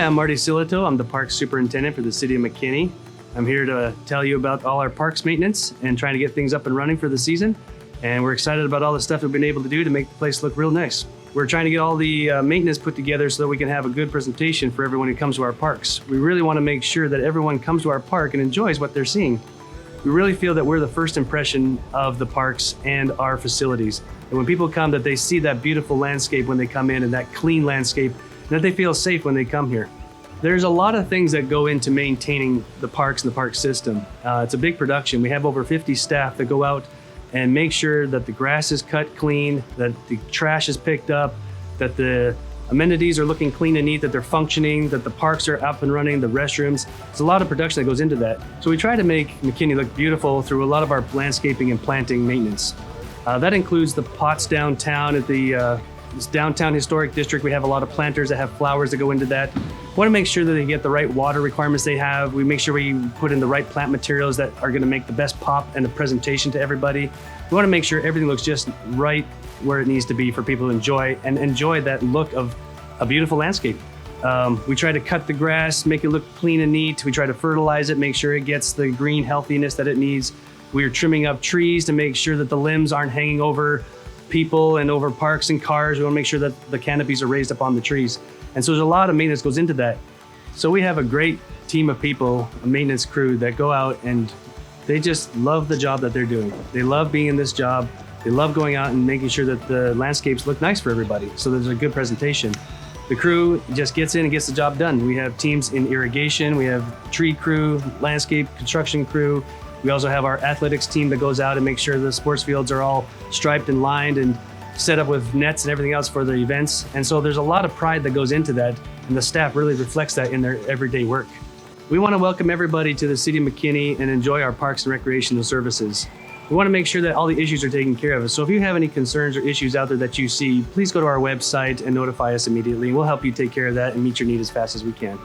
Hi, I'm Marty Sillito. I'm the Parks Superintendent for the City of McKinney. I'm here to tell you about all our parks maintenance and trying to get things up and running for the season. And we're excited about all the stuff we've been able to do to make the place look real nice. We're trying to get all the maintenance put together so that we can have a good presentation for everyone who comes to our parks. We really want to make sure that everyone comes to our park and enjoys what they're seeing. We really feel that we're the first impression of the parks and our facilities. And when people come, that they see that beautiful landscape when they come in and that clean landscape, and that they feel safe when they come here. There's a lot of things that go into maintaining the parks and the park system. It's a big production. We have over 50 staff that go out and make sure that the grass is cut clean, that the trash is picked up, that the amenities are looking clean and neat, that they're functioning, that the parks are up and running, the restrooms. There's a lot of production that goes into that. So we try to make McKinney look beautiful through a lot of our landscaping and planting maintenance. That includes the pots downtown at the this downtown historic district. We have a lot of planters that have flowers that go into that. We want to make sure that they get the right water requirements they have. We make sure we put in the right plant materials that are going to make the best pop and the presentation to everybody. We want to make sure everything looks just right where it needs to be for people to enjoy that look of a beautiful landscape. We try to cut the grass, make it look clean and neat. We try to fertilize it, make sure it gets the green healthiness that it needs. We are trimming up trees to make sure that the limbs aren't hanging over people and over parks and cars. We want to make sure that the canopies are raised up on the trees. And so there's a lot of maintenance goes into that. So we have a great team of people, a maintenance crew that go out and they just love the job that they're doing. They love being in this job. They love going out and making sure that the landscapes look nice for everybody. So there's a good presentation. The crew just gets in and gets the job done. We have teams in irrigation. We have tree crew, landscape construction crew. We also have our athletics team that goes out and makes sure the sports fields are all striped and lined and set up with nets and everything else for the events. And so there's a lot of pride that goes into that, and the staff really reflects that in their everyday work. We want to welcome everybody to the City of McKinney and enjoy our parks and recreational services. We want to make sure that all the issues are taken care of. So if you have any concerns or issues out there that you see, please go to our website and notify us immediately. We'll help you take care of that and meet your need as fast as we can.